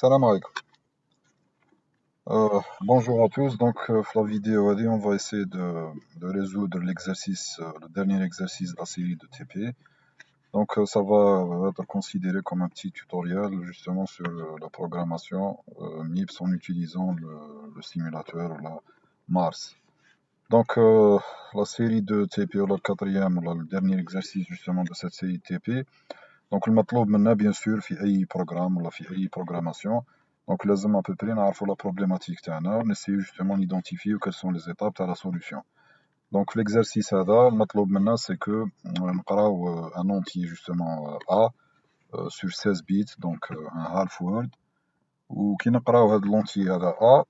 Salam alaikum. Bonjour à tous. Dans la vidéo, on va essayer de résoudre l'exercice, le dernier exercice de la série de TP. Ça va être considéré comme un petit tutoriel justement sur la programmation MIPS en utilisant le simulateur, la Mars. La série de TP, ou le quatrième, ou le dernier exercice justement de cette série TP. المطلوب منا bien sûr في أي programme ولا في أي programmation. لازم à peu près نعرفوا la problématique تاعنا ونسيو justement d'identifier quelles sont les étapes تاع la solution. L'exercice هذا المطلوب منا c'est que نقراو un entier justement A sur 16 bits, un half word. وكي نقراو هاد l'entier هذا A,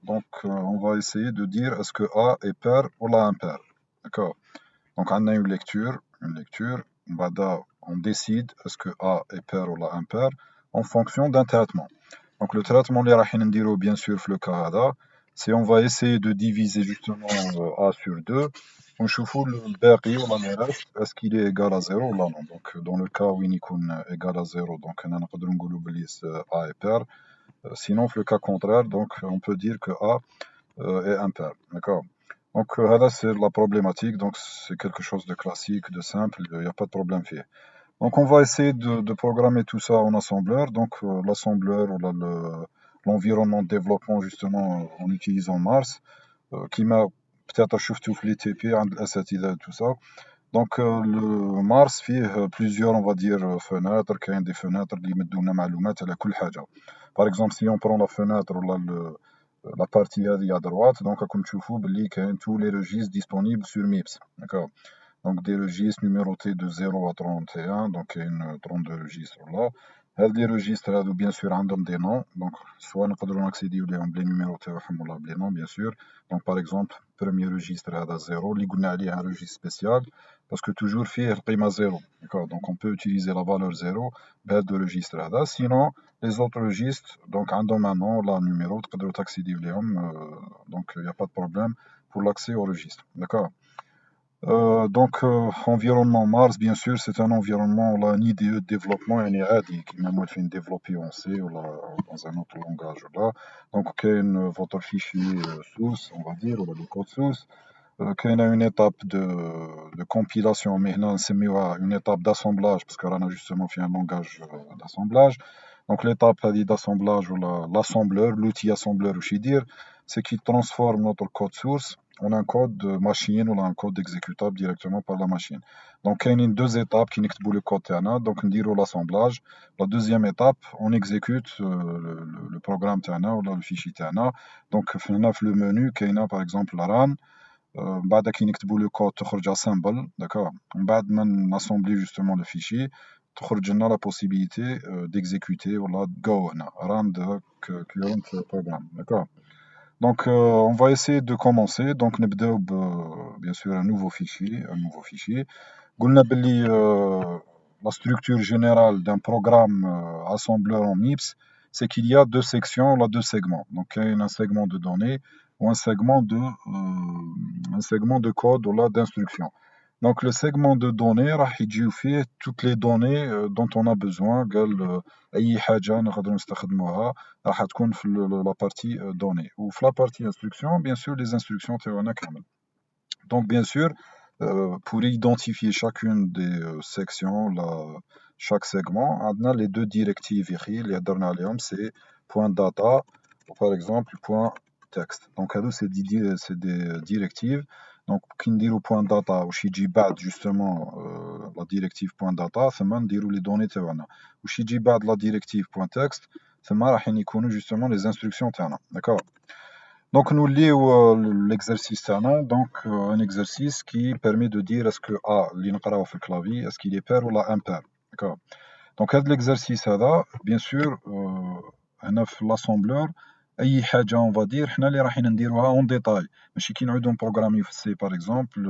on va essayer de dire est-ce que A est pair ou impair. D'accord. عندنا une lecture, on décide est-ce que A est pair ou impair en fonction d'un traitement. Le traitement اللي راح نديرو bien sûr في le cas هذا, c'est on va essayer de diviser justement A sur 2 ونشوفوا الباقي ولا le reste est-ce qu'il est égal à 0 ولا non. Dans le cas où il est égal à 0, هنا نقدروا نقولوا بلي A est pair. Sinon في le cas contraire, on peut dire que A est impair. D'accord. Là, c'est la problématique, c'est quelque chose de classique, de simple, il n'y a pas de problème fait. On va essayer de programmer tout ça en assembleur. L'assembleur ou l'environnement de développement justement en utilisant Mars, qui m'a peut-être achevé les TP, tout ça. Le Mars fait plusieurs, on va dire, fenêtres, qui ont des fenêtres qui mettent des informations à كل حاجة. Par exemple, si on prend la fenêtre ou la partie à droite, comme tu vois, il y a tous les registres disponibles sur MIPS. D'accord. Des registres numérotés de 0 à 31, il y a une 32 registres là. Les registres, bien sûr, ont des noms. Soit nous pouvons accéder aux numérotés ou les noms, bien sûr. Par exemple, premier registre à 0, il y a un registre spécial, parce que toujours fait prime 0. On peut utiliser la valeur 0 de registre. Sinon, les autres registres, ont un nom, un numéro, tu peux accéder aux il n'y a pas de problème pour l'accès au registre. D'accord. Environnement Mars, bien sûr, c'est un environnement, là, un IDE de développement, qui est même développé en C ou là, dans un autre langage. Là. Votre fichier source, on va dire, ou le code source, qui a une étape de compilation, mais là, c'est une étape d'assemblage, parce qu'on a justement fait un langage d'assemblage. L'étape d'assemblage, ou l'assembleur, l'outil assembleur, dire, c'est qu'il transforme notre code source on a un code de machine ou un code exécutable directement par la machine. Il y a deux étapes qui nous le code. On dit l'assemblage. La deuxième étape, on exécute le programme ou le fichier. On a le menu qui a par exemple la run. بعد كي نكتبوا le code تخرج assemble, d'accord. بعد ما نassembler justement le fichier, تخرج لنا la possibilité d'exécuter voilà go هنا run the current program, d'accord. On va essayer de commencer. نبداو bien sûr un nouveau fichier. قلنا باللي la structure générale d'un programme assembleur en MIPS, c'est qu'il y a deux sections, deux segments. Il y a un segment de données ou un segment de code ou d'instruction. Le segment de données راح يجيو فيه toutes les données dont on a besoin. قال أي حاجة نقدروا نستخدموها راح تكون في la partie données. Ou في la partie instruction, bien sûr, les instructions تاعنا كامل. Bien sûr, pour identifier chacune des sections, chaque segment, on a les deux directives ici, les هضرنا عليهم, c'est point .data ou par exemple point .text. C'est des directives. Qui نديرو point .data واش يجي بعد justement la directive point .data, ثم نديرو les données تاعنا. واش يجي بعد la directive point .text, ثم راح يكونوا justement les instructions تاعنا. D'accord. Nous lions l'exercice تاعنا. Un exercice qui permet de dire est-ce que A اللي نقراوه في الكلافي est-ce qu'il est pair ou impair. D'accord. هذا l'exercice هذا bien sûr هنا في l'assembleur اي حاجه on va dire حنا اللي راح نديروها اون ديتاي ماشي كي نعودو نبروغراميو في السي باغ اكزومبل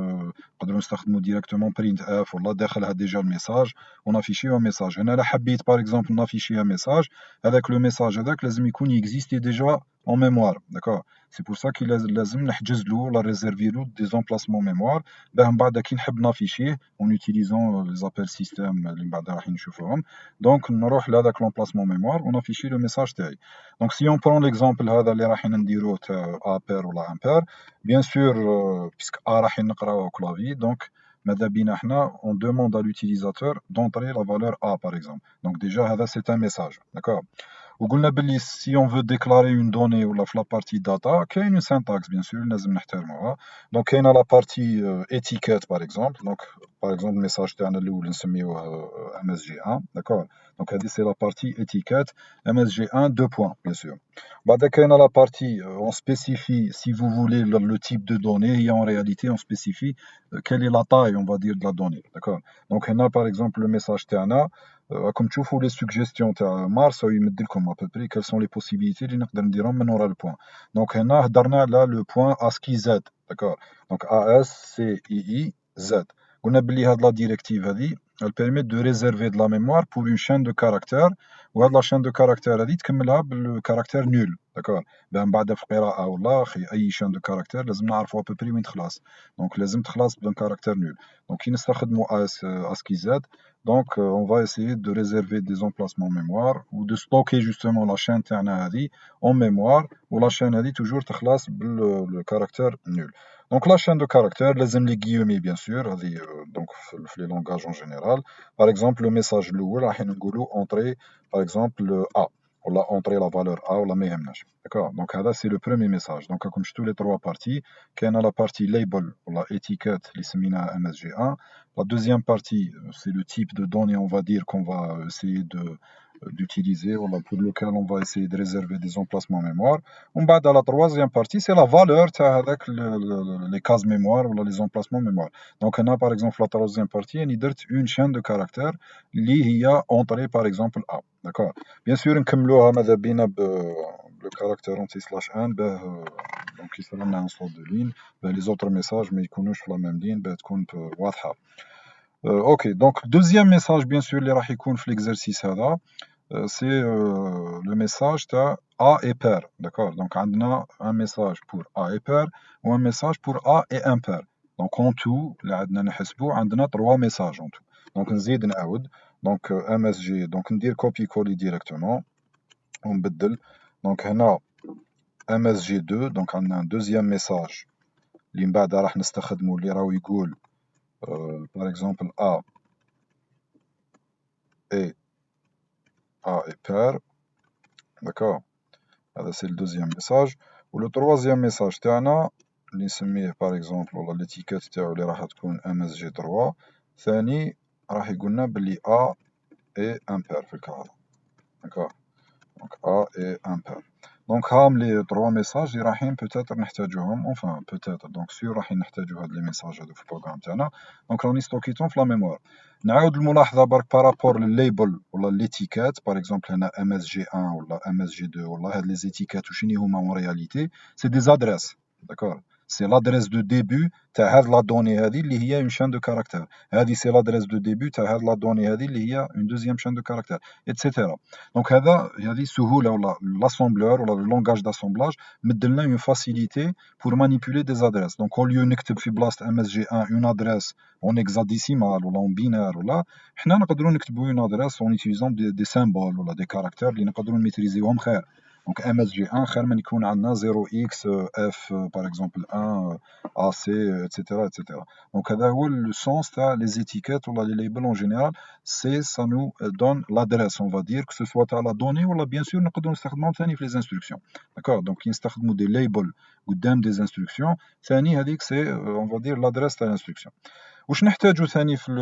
نقدروا نستخدموا ديريكتومون برينت اف ولا داخلها ديجا الميساج ونافيشيو ميساج. هنا لا حبيت باغ اكزومبل نافيشي ميساج هذاك لو ميساج هذاك لازم يكون يكزيستي ديجا en mémoire, d'accord. C'est pour ça qu'il لازم نحجز له ولا réserver له des emplacements mémoire باه من بعد كي نحب نافيشيه en utilisant les appels système اللي من بعد راح نشوفوهم. Donc نروح لهذاك l'emplacement mémoire ونافيشي le message تاعي. Donc si on prend l'exemple هذا اللي راح نديروه تاع a pair ولا impair, bien sûr puisque a راح نقراوه au clavier, donc ماذا بينا حنا on demande à l'utilisateur d'entrer la valeur a par exemple. Donc déjà هذا c'est un message, d'accord. وقلنا باللي si on veut déclarer une donnée ولا في la partie data كاين une syntaxe bien sûr لازم نحترموها. Donc كاينه la partie étiquette par exemple. Donc par exemple الميساج تاعنا الاول نسميوه MSG1, d'accord. Donc هذه c'est la partie étiquette MSG1 deux points bien sûr. بعد كاينه la partie on spécifie si vous voulez le type de donnée et en réalité on spécifie quelle est la taille on va dire de la donnée, d'accord. Donc هنا par exemple le message تاعنا راكم تشوفوا لي سوجيستيون تاع مارس هو يمد لكم ابوبري كال سون لي بوسيبيليتي اللي نقدر نديرهم من ورا البوان. دونك هنا هضرنا على لو بوان اسكي زد، داكور. دونك ا اس سي اي اي زد. قلنا بلي هاد لا ديريكتيف هادي elle permet de réserver de la mémoire pour une chaîne de caractères، وهاد لا chaîne de caractères هادي تكملها بالكاركتير نول، داكور. من بعد في القراءة ولا اي chaîne de caractères لازم نعرفوا ابوبري وين تخلص. دونك لازم تخلص بان كاركتير نول. دونك كي نستخدموا اس اسكي زد، donc on va essayer de réserver des emplacements mémoire ou de stocker justement la chaîne تاعنا هذه en mémoire ou la chaîne هذه toujours تخلص le caractère nul. Donc la chaîne de caractères لازم les guillemets bien sûr هذه donc في les langages en général. Par exemple le message الاول راح نقولوا entrer par exemple A ولا entrer la valeur A ولا ما يهمناش، d'accord. Donc هذا c'est le premier message. Donc comme je tous les trois parties كاينه la partie label ولا étiquette اللي سميناها MSG1. La deuxième partie, c'est le type de données, on va dire, qu'on va essayer d'utiliser, voilà, pour lequel on va essayer de réserver des emplacements mémoire. On va dans la troisième partie, c'est la valeur avec les cases mémoire ou les emplacements mémoire. Donc, on a par exemple la troisième partie, on a une chaîne de caractères qui a entrée par exemple A. D'accord. Bien sûr, on le caractère anti/1 donc il sera un sort de ligne. Les autres messages mais يكونوش في la même ligne تكون واضحة. Ok, donc deuxième message bien sûr اللي راح يكون في l'exercice هذا c'est le message تاع A et pair, d'accord. Donc عندنا un message pour A et pair ou un message pour A et impair. Donc en tout اللي عندنا نحسبوا عندنا 3 messages en tout. Donc نزيد نعاود donc MSG donc ندير copier coller directement ونبدل. Donc هنا MSG2 donc عندنا un deuxième message اللي من بعد راح نستخدمو اللي راهو يقول par exemple A et pair, d'accord. C'est le deuxième message. Ou le troisième message تاعنا اللي نسميه par exemple ولا l'étiquette تاعو اللي راح تكون MSG3 ثاني راح يقولنا بلي A et impair في الكا هذا، d'accord. Donc A et impair. Donc هام لي 3 ميساج اللي رايحين peut-être نحتاجوهم enfin peut-être donc sûr رايحين نحتاجو هاد لي ميساج هادو في البروغرام تاعنا. دونك راني ستوكيتهم في لا ميموار. نعاود الملاحظة برك بارابور للليبل ولا ليتيكات باغ اكزومبل هنا MSG1 ولا MSG2 ولا هاد لي زيتيكات وشني هما اون رياليتي سي دي زادريس، داكور. سي لادريس دو ديبي تاع هاد لا دوني هادي اللي هي اون شان دو كاركتير. هادي سي لادريس دو ديبي تاع هاد لا دوني هادي اللي هي اون دوزيام شان دو كاركتير اتسيتيرا. دونك هذه سهوله ولا لاسومبلور ولا اللونغاج داسومبلاج مدلنا اون فاسيليتي pour manipuler des adresses. Donc au lieu نكتب في بلاصه MSG1 une adresse en hexadécimal ولا en binaire ولا حنا نقدروا نكتبوا une adresse en utilisant des symboles ولا des caractères اللي نقدروا نميتريزيوهم خير. Donc MSG1 خير من يكون عندنا 0x f par exemple 1 AC etc etc. Donc هذا هو le sens تاع les étiquettes ولا les labels en général, c'est ça nous donne l'adresse on va dire que ce soit تاع la donnée ولا bien sûr نقدروا نستخدموهم ثاني في les instructions, d'accord. Donc كي نستخدموا des labels قدام des instructions ثاني هذيك c'est on va dire l'adresse تاع l'instruction. واش نحتاجو ثاني في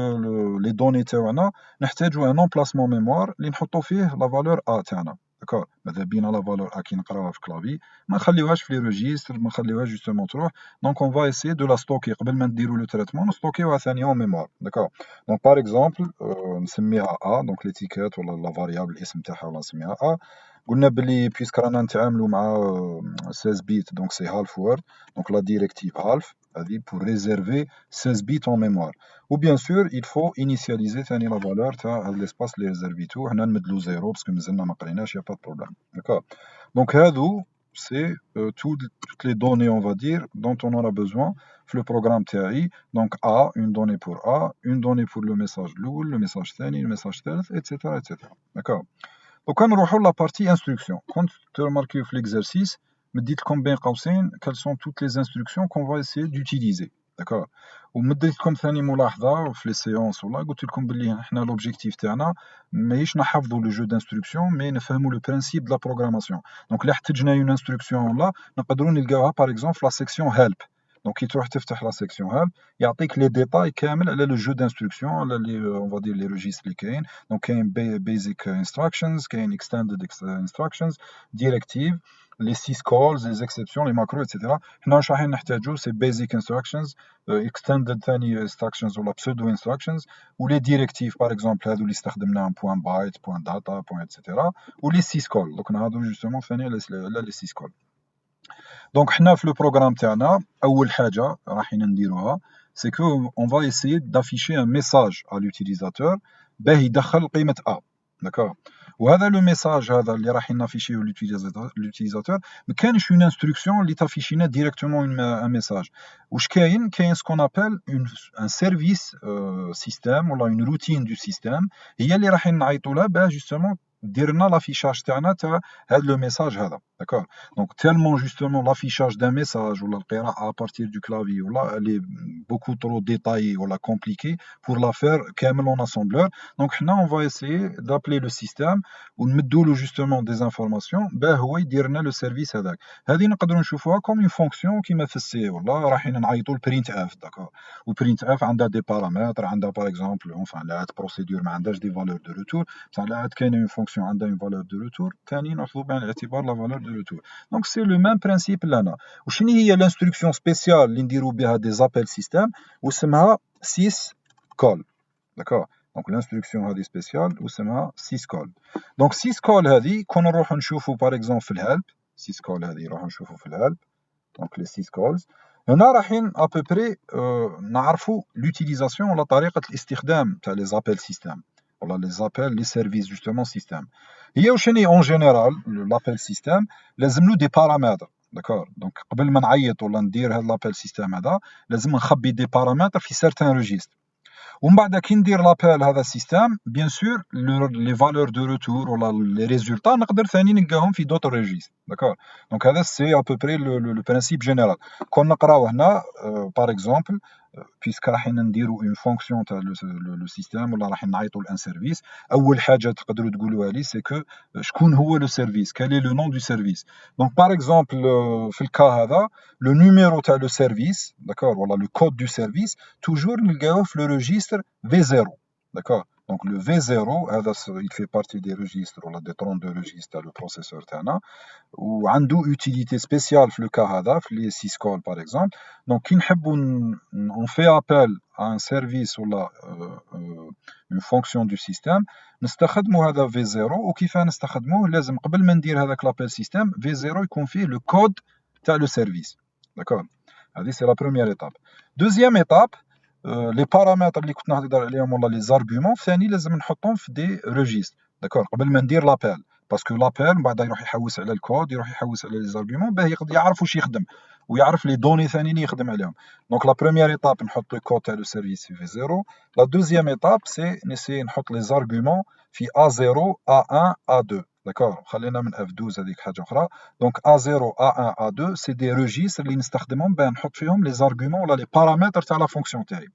لي دوني تاعنا؟ نحتاجو ان امبلاسمون ميموار اللي نحطو فيه لا فالور ا تاعنا، داكور. ماذا بينا لا فالور ا كي نقراوها في كلافي ما نخليوهاش في لي روجيستر، ما نخليوهاش جوستومون تروح. دونك اون فا اسيي دو لا ستوكي قبل ما نديرو لو تريتمون نستوكيوها ثاني اون ميموار، داكور. دونك باغ اكزومبل نسميها ا دونك ليتيكيت ولا لا فاريابل الاسم تاعها ولا نسميها ا. قلنا بلي بيسك رانا نتعاملوا مع 16 بيت دونك سي هالف وورد، دونك لا ديريكتيف هالف هذه pour réserver 16 bits en mémoire. Ou bien sûr il faut initialiser ثاني la valeur تاع هاد l'espace اللي ريزيرفيتو، هنا نمدلو 0 باسكو مازلنا ما قريناش، y a pas de problème، d'accord. Donc هادو c'est toutes les données, on va dire, dont on aura besoin le programme TAI. Donc A, une donnée pour A, une donnée pour le message l'oul, le message ثاني, le message ثالث, etc. etc. D'accord. Donc on va la partie instruction. Quand tu remarques l'exercice, me dites comme bien quelles sont toutes les instructions qu'on va essayer d'utiliser. D'accord. ومديت لكم ثاني ملاحظه في لي سيونس والله قلت لكم باللي حنا لوبجيكتيف تاعنا ماهيش نحفظوا لو جو دانستركسيون مي نفهموا لو برينسيپ دو لا بروغراماسيون. دونك الا احتجنا اون انستركسيون ولا نقدروا نلقاوها باغ اكزومبل في لا سيكسيون هيلب. دونك كي تروح تفتح لا سيكسيون هيلب يعطيك لي ديتاي كامل على لو جو دانستركسيون على لي اون فادير لي ريجيستر اللي كاين. دونك كاين بيزيك انستراكشنز, كاين اكستندد انستراكشنز, ديريكتيف, les six calls, les exceptions, les macros, etc. حنا واش رايحين نحتاجو سي basic instructions, extended ثاني instructions ولا pseudo instructions, و les directives par exemple هادو اللي استخدمناهم point byte, point data, point etc. و les six calls. دونك نهضرو جوستومون ثاني على les six calls. دونك حنا في لو بروغرام تاعنا اول حاجه رايحين نديروها سي كو on va essayer d'afficher un message à l'utilisateur باه يدخل قيمه A. داكوغ. وهذا لو ميساج هذا اللي رايحين نافيشيو لوتيليزاتور ما كانش اون انستركسيون اللي تافيشينا ديريكتومون ان ميساج. واش كاين سكون ابل ان سيرفيس سيستيم ولا اون روتين دو سيستيم هي اللي رايحين نعيطوا لها باه جوستومون دير لنا لافيشاج تاعنا تاع هذا لو ميساج هذا. داكوغ. دونك تيلمون جوستومون لافيشاج دان ميساج ولا القراءه بارتير دو كلافي ولا لي بوكو ترو ديتايي ولا كومبليكي بور لا فير كامل اون اسامبلور. دونك حنا اون فا اسيي دابلي لو سيستيم ونمدوا له جوستومون دي زانفورماسيون باه هو يدير لنا لو سيرفيس هذاك. هذه نقدروا نشوفوها كوم اون فونكسيون كيما في السي ولا رايحين نعيطوا البرينت اف. داكوغ. والبرينت اف عندها دي بارامتر, عندها باغ اكزومبل اونفان لا بروسيدور ما عندهاش دي فالور دو روتور, بصح لا كاينه اون فونكسيون عندها اون فالور دو روتور ثاني ناخذوا بعين الاعتبار لا فالور دو روتور. دونك سي لو ميم برينسيپ لهنا. وشنو هي لانستركسيون سبيسيال اللي نديروا بها دي زابيل سيستيم واسمها 6 كول. داكوغ. دونك الانستركسيون هذه سبيسيال واسمها 6 كول. دونك 6 كول هذه كون نروحوا نشوفوا باغ اكزومبل في الهيلب. 6 كول هذه نروحوا نشوفوا في الهيلب. دونك لي 6 كولز هنا رايحين ابوبري نعرفوا لوتيليزاسيون ولا طريقه الاستخدام تاع لي زابيل سيستيم ولا لي زابيل لي سيرفيس جوستومون سيستيم. هي وشني اون جينيرال لابيل سيستيم لازم له دي بارامتر. داكور. دونك قبل ما نعيط ولا ندير هاد لابيل سيستيم هذا لازم نخبي دي بارامتر في سيرتان ريجيستر. ومن بعد كي ندير لابيل هذا السيستيم بيان سور لي فالور دو روتور ولا لي ريزولتا نقدر ثاني نلقاهم في دوطر ريجيستر. داكور. دونك هذا سي ابوبري لو برينسيپ جينيرال. كون نقراو هنا باغ اكزومبل بيسك رايحين نديرو اون فونكسيون تاع لو سيستيم ولا رايحين نعيطوا لان سيرفيس, اول حاجه تقدروا تقولوها لي سي كو شكون هو لو سيرفيس, كالي لو نون دو سيرفيس. دونك باغ اكزومبل في الكا هذا لو نيميرو تاع لو سيرفيس. داكور. ولا لو كود دو سيرفيس توجور نلقاوه في لو ريجيستر V0. داكور. دونك لو V0 هذا il fait partie des registres ولا des 32 registres تاع لو بروسيسور تاعنا, وعنده utilité spéciale في لو كا هذا في لي 6 كول باغ اكزومبل. دونك كي نحبوا on fait appel à un service ولا une fonction du système نستخدموا هذا V0. وكيف نستخدموه لازم قبل ما ندير هذاك لابيل سيستيم V0 يكون فيه لو كود تاع لو سيرفيس. داكور. هذه سي لا بروميير ايتاب. دوزيام ايتاب لي بارامتر اللي كنت نهضر عليهم ولا لي زارغومون ثاني لازم نحطهم في دي ريجيستر. داكور. قبل ما ندير لابيل باسكو لابيل من بعد يروح يحوس على الكود, يروح يحوس على لي زارغومون باه يعرف واش يخدم ويعرف لي دوني ثاني اللي يخدم عليهم. دونك لا بروميير ايتاب نحط لو كود تاع لو سيرفيس في V0. لا دوزيام ايتاب سي نسي نحط لي زارغومون في A0 A1 A2. داكور. خلينا من F12 هذيك حاجه اخرى. دونك A0 A1 A2 سي دي ريجيستر اللي نستخدمهم باه نحط فيهم لي زارغومون ولا لي بارامتر تاع لا فونكسيون تاعي.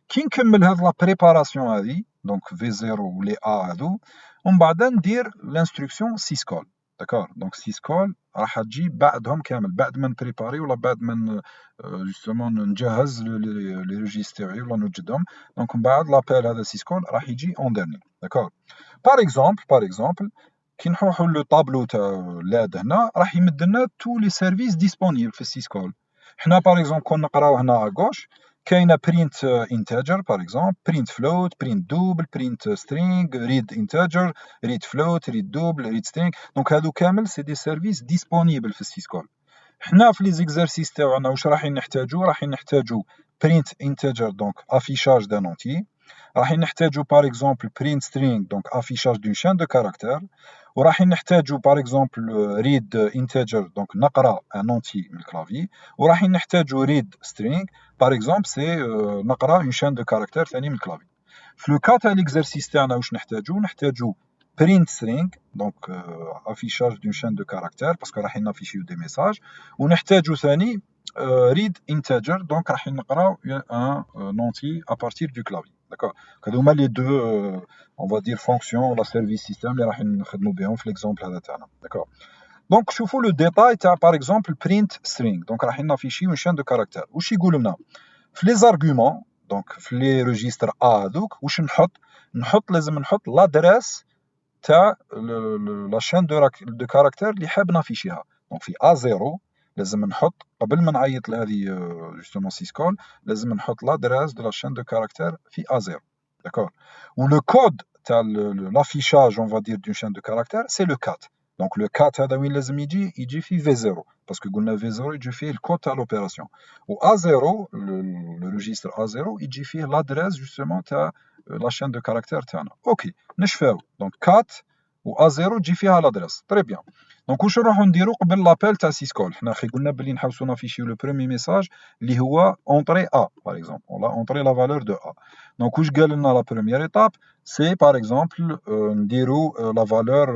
كي نكمل هاد لا بريباراسيون هادي دونك V0 ولي A هادو ومن بعد ندير لانستركسيون 6 كول. داكور. دونك 6 كول راح تجي بعدهم كامل بعد ما نبريباري ولا بعد ما جوستومون نجهز لي ريجيستر تاعي ولا نوجدهم. دونك من بعد لابيل هذا 6 كول راح يجي اون ديرني. داكور. باغ اكزومبل كي نروحو لو طابلو تاع لاد هنا راح يمد لنا تو لي سيرفيس ديسپونيبل في 6 كول. حنا باغ اكزومبل كون نقراو هنا ا غوش كاينه print integer باغ اكزومبل, print float, print double, print string, read integer, read float, read double, read string. دونك هادو كامل سي دي سيرفيس ديسپونيبل في السيس كول. حنا في لي زيكزارسيس تاعنا واش رايحين نحتاجو print integer دونك affichage d'un entier, رايحين نحتاجو باغ اكزومبل print string دونك affichage d'une chaîne de caractères, وراح نحتاجو باغ اكزومبل ريد انتجر دونك نقرا ان اونتي من الكلافي وراح نحتاجو ريد سترينغ باغ اكزومبل سي نقرا اون شين دو كاركتير ثاني من الكلافي في لو كا تاع ليكزارسيس تاعنا واش نحتاجو print string دونك افيشاج دون شين دو كاركتير باسكو راح نافيشيو دي ميساج ونحتاجو ثاني read integer دونك راح نقراو ان نونتي ا بارتير دو كلافي داكور هادو هما لي دو اون فا دير فونكسيون ولا سيرفيس سيستم اللي راح نخدمو بهم في ليكزومبل هذا تاعنا داكور دونك شوفوا لو ديتاي تاع باغ اكزومبل print string دونك راح نافيشيو اون شين دو كاركتير واش يقول لنا في لي زارغومون دونك في لي ريجيستر ا هذوك واش لازم نحط لادريس تاع لا شين دو كاركتير اللي حاب نافيشيها دونك في A0 لازم نحط قبل ما نعيط لهذه جوستومون سيسكول لازم نحط لادريس دو لا شين دو كاركتير في A0 داكور و لو كود تاع لافيشاج اون فا دير دون شين دو كاركتير سي لو 4 دونك لو 4 هذا وين لازم يجي في V0 باسكو قلنا V0 يجي فيه الكود تاع لوبيراسيون و A0 لو ريجيستر A0 يجي فيه لادريس جوستومون تاع لا شين دو كاركتير تاعنا اوكي نشفاو دونك 4 و A0 تجي فيها لادريس تري بيان دونك واش نروحو نديرو قبل لابيل تاع سيسكول حنا خي قلنا بلي نحوسو نافيشيو لو بروميي ميساج اللي هو اونطري ا باغ اكزومبل ولا اونطري لا فالور دو ا دونك واش قال لنا لا بروميير ايتاب سي باغ اكزومبل نديرو لا فالور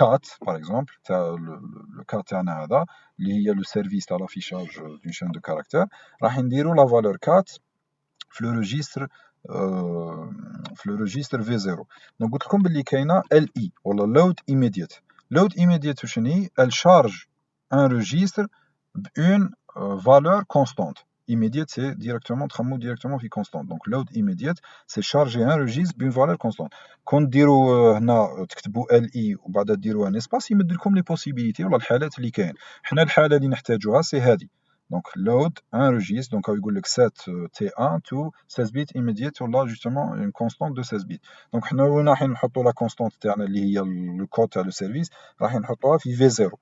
4 باغ اكزومبل تاع لو كا تاعنا هذا اللي هي لو سيرفيس تاع لافيشاج دون شين دو كاركتير راح نديرو لا فالور 4 في لو ريجيستر V0 دونك قلت لكم باللي كاينه LE ولا load immediate load immediate واش هي elle charge un registre بune valeur constante immediate c'est directement تخمو directement في constante donc load immediate c'est charger un registre بune valeur constante كون ديروا هنا تكتبوا LE وبعد ديروا ان اسباس يمد لكم لي بوسيبيليتي ولا الحالات اللي كاين حنا الحاله اللي نحتاجوها سي هذه donc load un registre donc يقول لك set T1 to 16 bits immediate ولا justement une constante de 16 bits donc حنا وين راح نحطوا لا constante تاعنا اللي هي لو كود تاع لو سيرفيس راح نحطوها في V0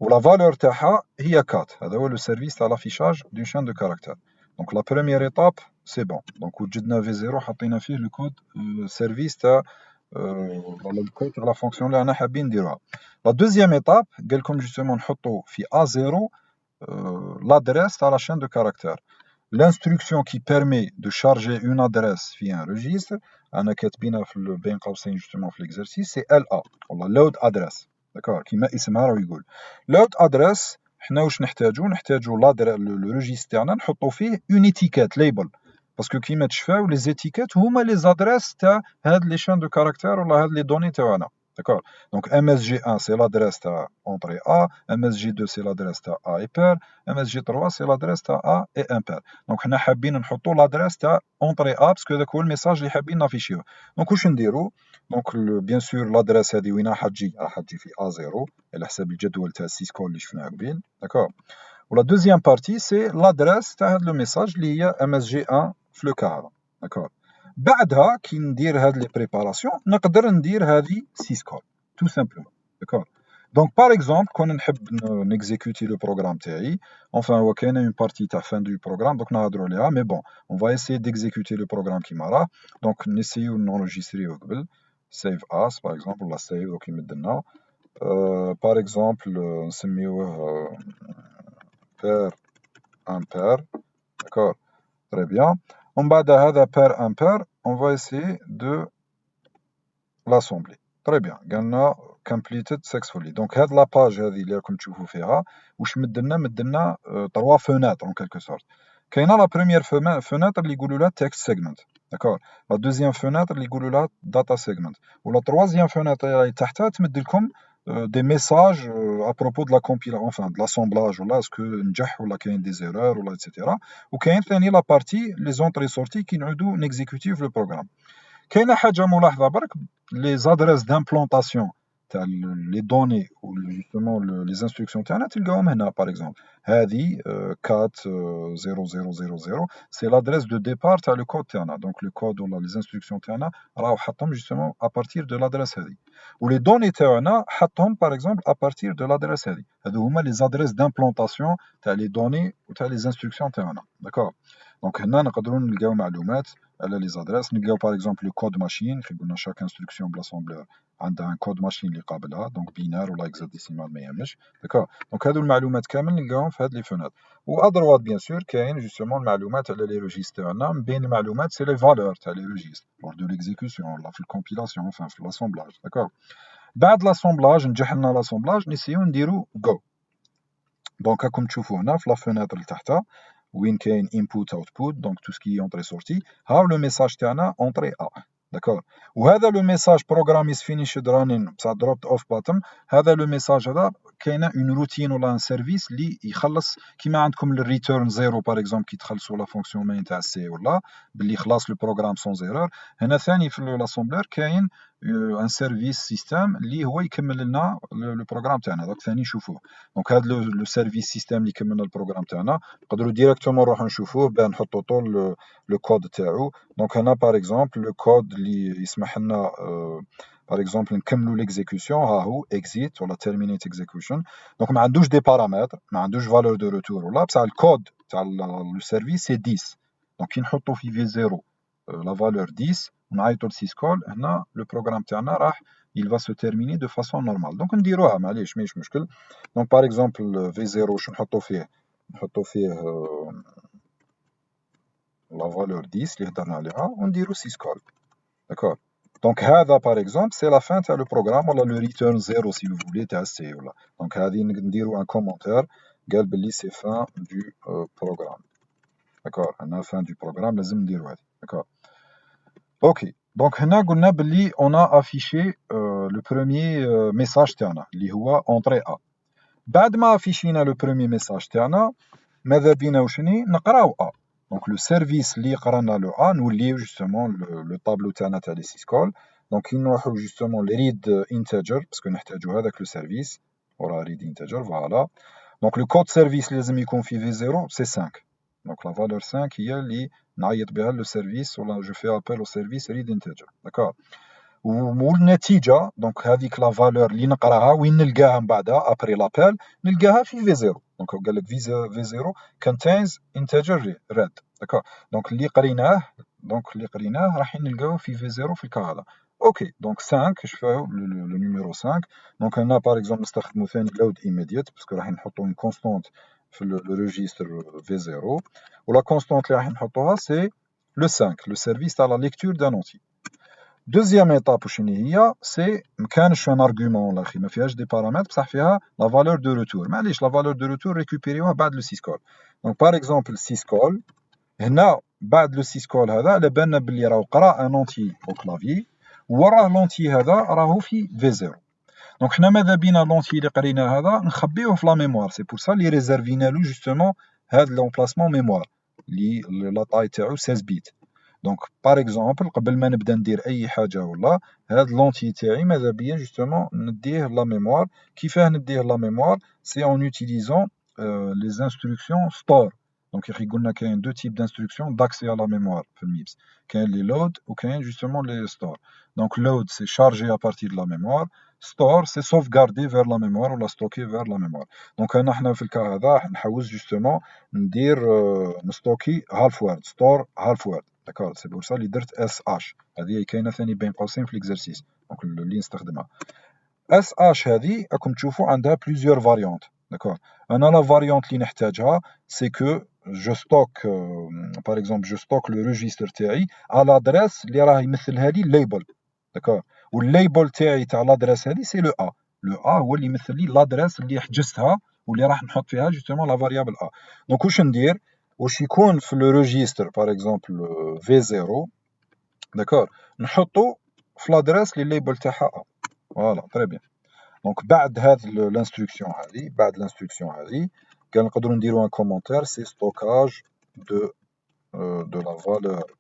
ولا فالور تاعها هي 4 هذا هو لو سيرفيس تاع لافيشاج دون شين دو كاركتير دونك لا بروميير ايتاب سي بون دونك وجدنا V0 حطينا فيه لو كود سيرفيس تاع ولا الكود تاع لا فونكسيون اللي رانا حابين نديروها لا دوزيام ايتاب قال لكم جوستومون نحطوا في A0 l'adresse à la chaîne de caractères. L'instruction qui permet de charger une adresse via un registre, أنا كاتبينها في بين قوسين justement في l'exercice, c'est LA ولا load address. D'accord كيما اسمها راه يقول. Load address حنا واش نحتاجو لو ريجيستر تاعنا نحطو فيه une étiquette label. باسكو كيما تشفاو لي زيتيكيت هما لي زادريس تاع هاد لي شين دو كاركتير ولا هاد لي دوني تاعنا. D'accord donc MSG1 c'est l'adresse تاع entrée A, MSG2 c'est l'adresse تاع A et pair, MSG3 c'est l'adresse تاع A et impair. donc حنا حابين نحطو l'adresse تاع entrée A باسكو هذاك هو الميساج اللي حابين نافيشيوه. donc واش نديرو donc بيان سور l'adresse هذه وين راح تجي في A0 على حساب الجدول تاع السيسكول اللي شفناه قبيل. d'accord ولا دوزيام بارتي سي l'adresse تاع هاد لو ميساج اللي هي MSG1 في لو كا هذا. d'accord بعدها كي ندير هاد لي بريباراسيون نقدر ندير هادي سيسكول تو سامبلومون. داكور دونك باغ اكزومبل كون نحب نيكزيكوتي لو بروغرام تاعي انفان هو كاينه اون بارتي تاع فان دو بروغرام دونك نهضروا عليها مي بون اون فا ايسيي ديكزيكوتي لو بروغرام كيما راه دونك نسيو نونجستريو قبل سيف اس باغ اكزومبل ولا سيف دونك يمد لنا باغ اكزومبل نسميوه بير امبير. داكور تري بيان ومن بعد هذا بير امبير on va essayer de l'assembler. Très bien. قالنا completed successfully. Donc هاد لا باج هذه اللي راكم تشوفوا فيها واش مدلنا 3 فوناتر en quelque sorte. كاينه لا بروميير فوناتر اللي يقولوا لها text segment. داكور لا دوزيام فوناتر اللي يقولوا لها data segment ولا تروازيام فوناتر اللي تحتها تمد لكم des messages à propos de la compilation enfin de l'assemblage ولا اسكو نجح ولا كاين دي زيرور ولا etc. وكاين ثاني لا بارتي لي زونطري سورتي كي نعودو نيكزيكوتيو في لو بروغرام. كاينه حاجه ملاحظه برك لي زادريس دامبلونطاسيون تاع لي دوني و جوستومون لي انستركسيون تاعنا تلقاهم هنا باغ اكزومبل هذه 40000 سي لادريس دو ديبار تاع لو كود تاعنا دونك لو كود ولا لي انستركسيون تاعنا راهو حطهم جوستومون ا بارتير دو لادريس هذه ولي دوني تاعنا حطهم باغ اكزومبل ا بارتير دو لادريس هذه هادو هما لي زادريس دامبلونطاسيون تاع لي دوني و تاع لي انستركسيون تاعنا. داكور دونك هنا نقدروا نلقاو معلومات على لي زادريس نلقاو باغ اكزومبل لو كود ماشين كي قلنا شاك انستركسيون بلاسومبلور عندها ان كود ماشين اللي قابلها دونك بينار ولا هكزاديسيمال ما يهمش داكور دونك هادو المعلومات كامل نلقاهم في هاد لي فونات وادروات بيان سور كاين جوستومون المعلومات على لي روجيستر تاعنا من بين المعلومات سي لي فالور تاع لي روجيستر لور دو ليكزيكوسيون ولا في الكومبيلاسيون enfin في لاسومبلاج داكور بعد لاسومبلاج نجح لنا لاسومبلاج نسيو نديرو جو دونك راكم تشوفوا هنا في لا فوناتر لتحتها وين كاين input output دونك تو سكي اونطري سورتي ها لو ميساج تاعنا اونطري ا داكور وهذا لو ميساج بروغرام از فينيشد رانين بصح دروبت اوف باتم هذا لو ميساج هذا كاينه اون روتين ولا ان سيرفيس اللي يخلص كيما عندكم الريتيرن زيرو باغ اكزومبل كي تخلصوا لا فونكسيون مين تاع سي ولا باللي خلاص لو بروغرام سون زيرور هنا ثاني في لاسومبلور كاين ان سيرفيس سيستم اللي هو يكمل لنا لو بروغرام تاعنا دونك ثاني نشوفوه دونك هذا لو سيرفيس سيستم اللي كملنا البروغرام تاعنا نقدروا ديريكتومون نروحوا نشوفوه باه نحطوا طول لو كود تاعو دونك هنا باغ اكزومبل لو كود اللي يسمح لنا باغ اكزومبل نكملوا ليكزيكوسيون ها هو اكزيت ولا تيرمينيت اكزيكوشن دونك ما عندوش دي بارامتر ما عندوش فالور دو روتور ولا بصح الكود تاع لو سيرفيس سي 10 دونك كي نحطوا في في 0 لا فالور 10 ونعيطوا لسيسكول هنا لو بروغرام تاعنا راح il va se terminer de façon normale دونك نديروها معليش ماهيش مشكل دونك باغ اكزومبل في 0 واش نحطوا فيه لا فالور 10 اللي هضرنا عليها ونديرو سيسكول داكور دونك هذا باغ اكزومبل سي لا فان تاع لو بروغرام ولا لو ريتيرن زيرو سي فو فولي تاع سي ولا دونك هذه نديرو ان كومونتير قال بلي سي فان دو بروغرام داكور هنا فان دو بروغرام لازم نديرو هذه داكور اوكي دونك هنا قلنا بلي اون افيشي لو بروميي ميساج تاعنا اللي هو اونطري ا بعد ما افيشينا لو بروميي ميساج تاعنا ماذا بينا وشني نقراو ا دونك لو سيرفيس اللي قرانا لو ا نوليو جوستومون لو طابلو تاعنا تاع لي سيسكول دونك كي نروحو جوستومون لريد انتجر باسكو نحتاجو هذاك لو سيرفيس وراه ريد انتجر فوالا دونك لو كود سيرفيس اللي لازم يكون فيه في 0 سي 5 دونك لا فالور 5 هي اللي نعيط بها لو سيرفيس ولا جو في ابل او سيرفيس ريد انتجر داكور والنتيجه دونك هذيك لا فالور اللي نقراها وين نلقاها من بعدها ابري لابيل نلقاها في في 0 دونك قال لك في 0 contains integer red داكور دونك اللي قريناه راح نلقاوه في 0 في الكا هذا اوكي دونك 5 شفاو لو نيميرو 5 دونك هنا باغ اكزومبل نستخدمو ثاني لود ايميديت باسكو راح نحطو اون كونستانت في لو ريجيستر في 0 ولا كونستانت اللي راح نحطوها سي لو 5 لو سيرفيس تاع لا ليكتور دان اونتي دوزيام ايتاب وشنو هي سي مكانش ان ارغومون ولا اخي ما فيهاش دي بارامتر بصح فيها لا فالور دو روتور معليش لا فالور دو روتور ريكوبيريوها بعد لو سيسكول دونك باغ اكزومبل سيسكول هنا بعد لو سيسكول هذا على بالنا بلي راهو قرا ان اونتي او كلافي وراه لونتي هذا راهو في 0 دونك حنا ماذا بينا لونتي اللي قريناه هذا نخبيوه في لا ميموار سي بور سا لي ريزيرفينا له جوستومون هاد لومبلاسمون ميموار اللي لا طاي تاعو 16 بيت دونك باغ اكزومبل قبل ما نبدا ندير اي حاجه ولا هاد لونتي تاعي ماذا بيا جوستومون نديه لا ميموار كيفاه نديه لا ميموار سي اون اوتيليزون لي انستركسيون ستور دونك يا اخي قلنا كاين دو تيب دانستركسيون داكسي على ميموار في الميبس كاين لي لود وكاين جوستومون لي ستور دونك لود سي شارجي ا بارتير دو لا ميموار ستور سي sauvegarder vers la mémoire ولا ستوكي vers la mémoire دونك هنا حنا في الكا هذا نحوس جوستومون ندير نستوكي هالف وورد ستور هالف وورد داكور سي بور سا اللي درت اس اش هذه كاينه ثاني بين قوسين في ليكزرسيس دونك اللي نستخدمها اس اش هذه راكم تشوفوا عندها بليزيور فاريونت داكور انا لا فاريونت اللي نحتاجها سي كو جو ستوك باغ اكزومبل جو ستوك لو ريجيستر تاعي على لادريس اللي راه يمثلها لي الليبل داكور والليبل تاعي تاع لادريس هذه سي لو ا لو ا هو اللي يمثل لي لادريس اللي حجزتها واللي راح نحط فيها جوستومون لا فاريابل ا دونك واش ندير واش يكون في لو ريجيستر باغ اكزومبل في 0 داكور نحطو في لادريس اللي الليبل تاعها ا فوالا تري بيان دونك بعد هاد الانستركسيون هذه كان نقدروا نديروا ان كومونتير سي ستوكاج دو لا فالور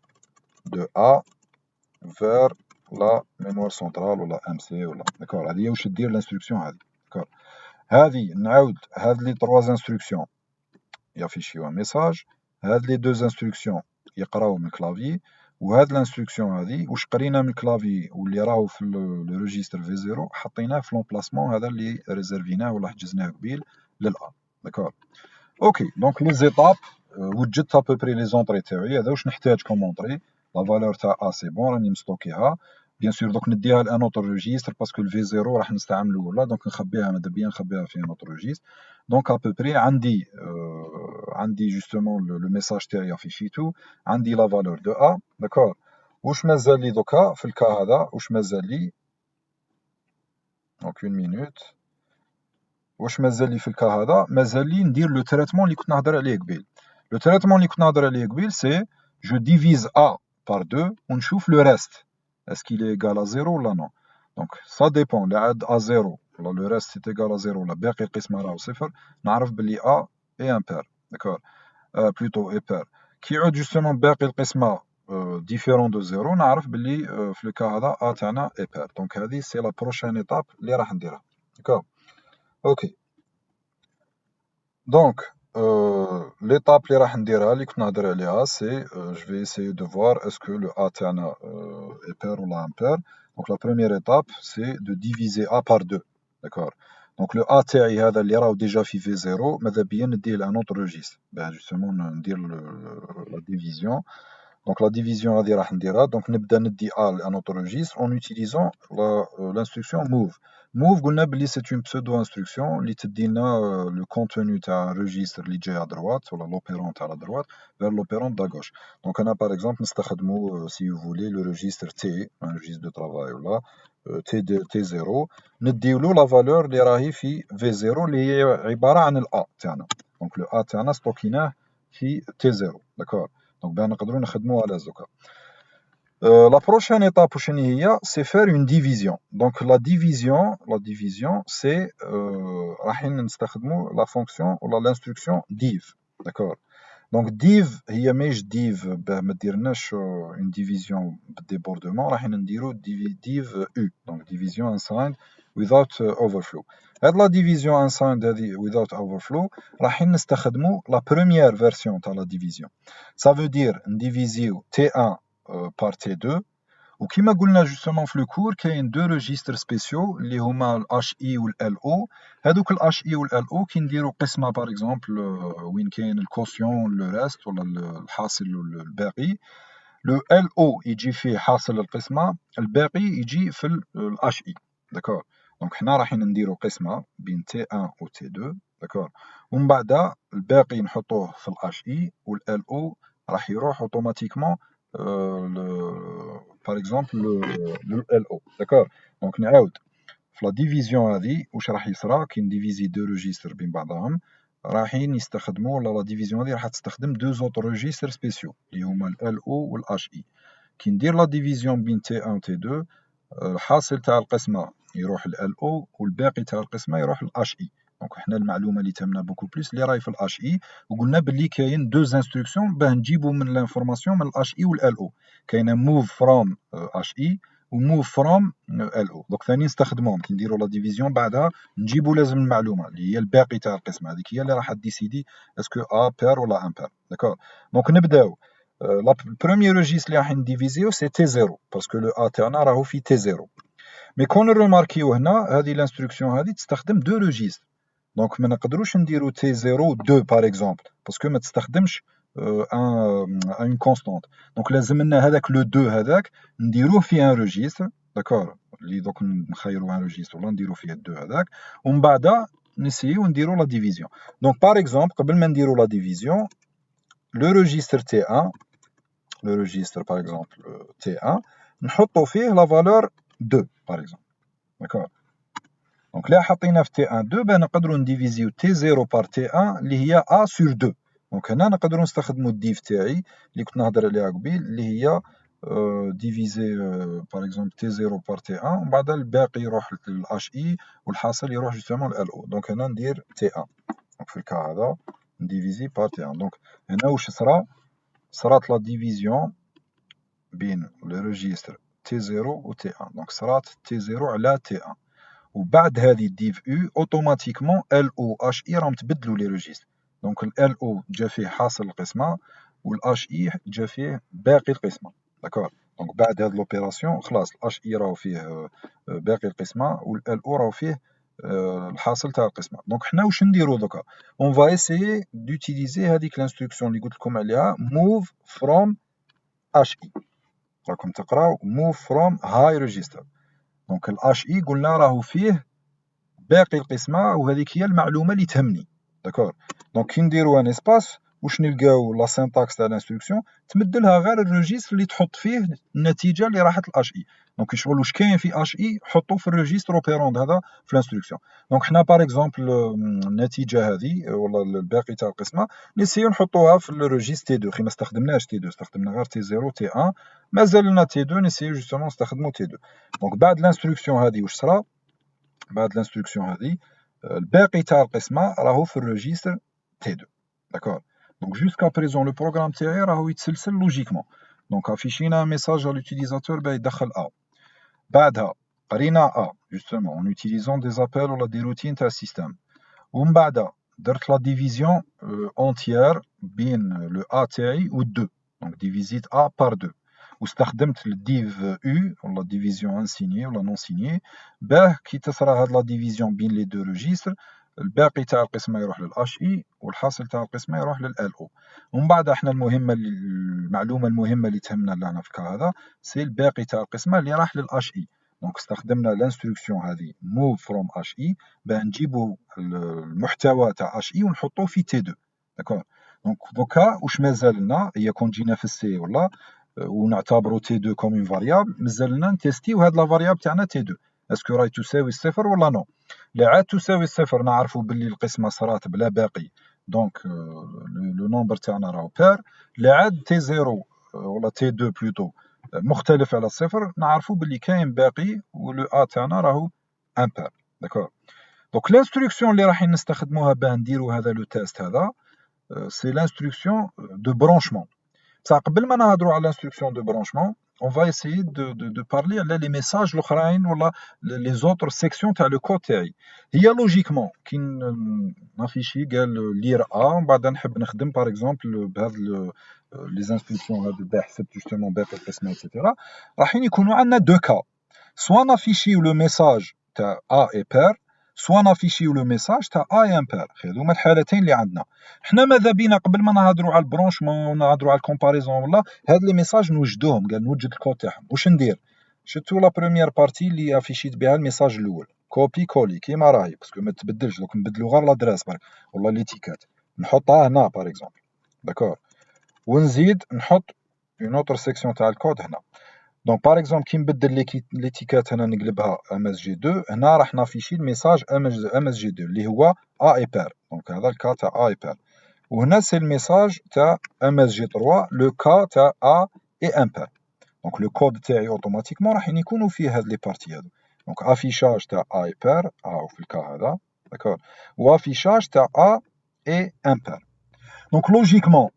دو ا vers لا ميموار سنترال ولا ام سي ولا داكور هذه هي واش دير الانستركسيون هذه داكور هذه نعاود هاد لي 3 انستركسيون يافيشيو ان ميساج هاد لي 2 انستركسيون يقراو من الكلافي وهاد الانستركسيون هذه واش قرينا من الكلافي واللي راهو في لو ريجيستر في 0 حطيناه في لومبلاسمون هذا اللي ريزيرفيناه ولا حجزناه قبيل للأ داكور اوكي دونك لي زيتاب وجدت ابوبري لي زونطري تاعي هذا واش نحتاج كوم اونطري لا فالور تاع ا سي بون راني مستوكيها بيان سور دوك نديها لان اوتر ريجيستر باسكو الفي 0 راح نستعملو ولا دونك نخبيها ماذا بيا نخبيها في ان اوتر ريجيستر. دونك ابوبري عندي جوستومون لو ميساج تاعي افيشيتو، عندي لا فالور دو ا داكور. واش مازال لي دوكا في الكا هذا، واش مازال لي دونك اون مينوت، واش مازال لي في الكا هذا؟ مازال لي ندير لو تريتمون اللي كنت نهضر عليه قبيل. لو تريتمون اللي كنت نهضر عليه قبيل سي جو ديفيز ا بار 2 ونشوف لو ريست اسكي لي ايغال ا 0 ولا نو. دونك سا ديبون لا عاد ا 0 ولا لو ريست سي ايغال ا 0 ولا باقي القسمه راهو صفر، نعرف بلي ا اي ان بير داكور بلوتو اي بير. كي يعود جوستومون باقي القسمه ديفيرون دو 0 نعرف بلي في الكا هذا ا تاعنا اي بير. دونك هذه سي لا بروشين ايتاب اللي راح نديرها داكور. اوكي دونك l'étape اللي راح نديرها اللي كنت نهضر عليها سي je vais essayer de voir est-ce que le a تاعنا est pair ou la impair. Donc la première étape c'est de diviser a par 2 d'accord. Donc le a تاعي هذا اللي راهو ديجا في v0 ماذا بيا نديه لان autre registre باه justement ندير la division. Donc la division غادي راح نديرها. Donc نبدا ندي a لان autre registre en utilisant l'instruction move. Move قلنا بلي c'est une pseudo instruction اللي تدينا le contenu تاع registre اللي جاي à droite ولا l'opérant تاع la droite vers l'opérant de la gauche. Donc انا par exemple نستخدمو si vous voulez le registre T, un registre de travail ولا T0 نديولو la valeur اللي راهي في V0 اللي هي عبارة عن ال A تاعنا. Donc le A تاعنا ستوكيناه في T0 d'accord. Donc باه نقدرو نخدمو على زوكا. La prochaine étape c'est faire une division. Donc la division c'est la fonction ou l'instruction div. D'accord. Donc div هي ماهيش div باه ما ديرناش une division بالديبوردمون، راح نديرو div u. Donc division unsigned without overflow. هاد la division unsigned هذه without overflow راح نستخدمو la première version تاع la division. Ça veut dire نديفيزيو T1 par T2. وكما قلنا جوستومون في لو كور كاين دو ريجيستر سبيسيو اللي هما الاش اي والال او. هذوك الاش اي والال او كي نديرو قسمه باغ اكزومبل وين كاين الكوسيون لو ريست ولا الحاصل والباقي، لو ال او يجي فيه حاصل القسمه، الباقي يجي في الاش اي داكور. دونك حنا رايحين نديرو قسمه بين تي 1 و تي 2 داكور، ومن بعد الباقي نحطوه في الاش اي والال او راح يروح اوتوماتيكمون par exemple le LO d'accord. donc نعاود في لا ديفيزيون هذه واش راح يصرى كي نديفيزي دو ريجيستر بين بعضهم، رايحين يستخدموا لا ديفيزيون هذه راح تستخدم دو زوت ريجيستر سبيسيو اللي هما ال او والاش اي. كي ندير لا ديفيزيون بين تي 1 و تي 2 الحاصل تاع القسمه يروح ال او والباقي تاع القسمه يروح الاش اي. دونك حنا المعلومه اللي تهمنا بوكو بليس اللي راهي في الاش اي، وقلنا باللي كاين دو انستركسيون باه نجيبو من لانفورماسيون من الاش اي والال او، كاينه موف فروم اش اي وموف فروم ال او. دونك ثاني نستخدموهم كي نديرو لا ديفيزيون، بعدها نجيبو لازم المعلومه اللي هي الباقي تاع القسمه، هذيك هي اللي راح ديسيدي اسكو ا بير ولا امبير داكور. دونك نبداو لا بروميير ريجيستر اللي راح نديفيزيو سي تي 0 باسكو لو ا تاعنا راهو في تي 0. مي كون نرماركيو هنا هذه لانستركسيون هذه تستخدم دو ريجيستر، دونك ما نقدروش نديرو تي 0 2 باغ اكزومبل باسكو ما تستخدمش ان كونستانت. دونك لازم لنا هذاك لو 2 هذاك نديروه في ان ريجيستر داكور، اللي دوك نخيرو ان ريجيستر ولا نديرو فيه 2 هذاك، ومن بعد نسيو نديرو لا ديفيزيون. دونك باغ اكزومبل قبل ما نديرو لا ديفيزيون لو ريجيستر تي 1، لو ريجيستر باغ اكزومبل تي 1 نحطو فيه لا فالور 2 باغ اكزومبل داكور. دونك لا حطينا في تي 1 2 باه نقدروا نديفيزيو تي 0 بار تي 1 اللي هي ا سور 2. دونك هنا نقدروا نستخدموا الديف تاعي اللي كنت نهضر عليها قبيل اللي هي ديفيزي باغ اكزومبل تي 0 بار تي 1 ومن بعد الباقي يروح للاش اي والحاصل يروح جوستومون لال او. دونك هنا ندير تي 1، دونك في الكا هذا نديفيزي بار تي 1. دونك هنا واش صرات لا ديفيزيون بين لو ريجيستر تي 0 و تي 1. دونك صرات تي 0 على تي 1، وبعد هذه ديف او اوتوماتيكمون ال او اش اي راهم تبدلوا لي ريجيستر. دونك ال او جا فيه حاصل القسمه والاش اي جا فيه باقي القسمه داكور. دونك بعد هذه لوبيراسيون خلاص الاش اي راهو فيه باقي القسمه والال او راهو فيه الحاصل تاع القسمه. دونك حنا واش نديرو دوكا اون فا ايسيي دوتيليزي هذيك لانستركسيون اللي قلت لكم عليها موف فروم اش اي راكم تقراو move from high register. دونك الاش اي قلنا راهو فيه باقي القسمه وهذيك هي المعلومه اللي تهمني. داكور. دونك كي نديرو ان اسباس واش نلقاو لا سينتاكس تاع الانستركسيون تمدلها غير الريجستر اللي تحط فيه النتيجه اللي راحت الاش اي. دونك شغل واش كاين في اش اي حطو في الريجستر اوبيروند هذا في الانستركسيون. دونك حنا باغ اكزومبل النتيجه هذه ولا الباقي تاع القسمه نسيو نحطوها في الريجستر تي 2. خي ما استخدمناش تي 2 استخدمنا غير تي 0 تي 1 مازال لنا تي 2 نسيو جوستومون نستخدمو تي 2. دونك بعد الانستركسيون هذه واش صرا بعد الانستركسيون هذه الباقي تاع القسمه راهو في الريجستر تي 2. داكور. دونك جوسكا بريزون لو بروغرام تاعي راهو يتسلسل لوجيكمون. دونك افيشينا ميساج على لوتيليزاتور باه يدخل ا. بعدها قرينا ا جوستومون اون utilisant des appels ولا دي روتين تاع السيستم. ومن بعد درت لا ديفيزيون اونتيير بين لو ا تاعي و 2. دونك ديفيزيت ا بار 2 واستخدمت الديف او ولا ديفيزيون انسيني ولا نون سيني باه كي تصرى هاد لا ديفيزيون بين لي دو ريجستر الباقي تاع القسمه يروح للاش اي والحاصل تاع القسمه يروح للال او. ومن بعد احنا المعلومه المهمه اللي تهمنا لهنا في هذا سي الباقي تاع القسمه اللي راح للاش اي. دونك استخدمنا الانستركسيون هذه move from اش اي باه نجيبو المحتوى تاع اش اي ونحطوه في تي 2. داكور. دونك دوكا واش مازال لنا هي كون جينا في السي ولا ونعتبروا تي 2 كوم اون فاريابل مازال لنا نتيستيو هاد لا فاريابل تاعنا تي 2 اسكو راهي تساوي الصفر ولا نو. لا عاد تساوي الصفر نعرفوا باللي القسمه صرات بلا باقي دونك لو نومبر تاعنا راهو بير. لا عاد تي 0 ولا تي 2 بلوتو مختلف على الصفر نعرفوا باللي كاين باقي ولو ا تاعنا راهو امبير. داكور. دونك لانستركسيون اللي راح نستخدموها باه نديرو هذا لو تيست هذا سي لانستركسيون دو برانشمون. بصح قبل ما نهضروا على لانستركسيون دو برانشمون on va essayer de parler على لي ميساج الاخرين ولا لي زوتر سيكسيون تاع لو كود تاعي. هي لوجيكمون كي نافيشي قال لير ا ومن بعد نحب نخدم باغ اكزومبل بهذا لي زانستركسيون هذو باه حسبت جوستومون باقي القسمه ايتترا راحين يكونوا عندنا دو كا. سوا نافيشيو لو ميساج تاع ا اي بير سوا نافيشيو لو ميساج تاع ا اي امبير. هذوما الحالتين اللي عندنا. حنا ماذا بينا قبل ما نهضروا على البرونشمون ونهضروا على الكومباريزون ولا هاد لي ميساج نوجدوهم. قال نوجد الكود تاعهم. واش ندير؟ شفتوا لا بروميير بارتي اللي افيشيت بها الميساج الاول كوبي كولي كيما راهي باسكو ما تبدلش. دوك نبدلوا غير لادريس برك ولا ليتيكات نحطها هنا باغ اكزومبل. داكور. ونزيد نحط اون اوتر سيكسيون تاع الكود هنا. دونك باغ اكزومبل كي نبدل ليتيكات هنا نقلبها ام اس جي 2 هنا راح نافيشي الميساج ام اس جي 2 اللي هو ا اي بير. دونك هذا الكا تاع ا اي بير. وهنا سي الميساج تاع ام اس جي 3 لو كا تاع ا اي امبير. دونك لو كود تاعي اوتوماتيكمون راح يكونوا فيه هاد لي بارتي هادو. دونك افيشاج تاع ا اي بير ا في الكا هذا. داكور. وافيشاج تاع ا اي امبير. دونك لوجيكمون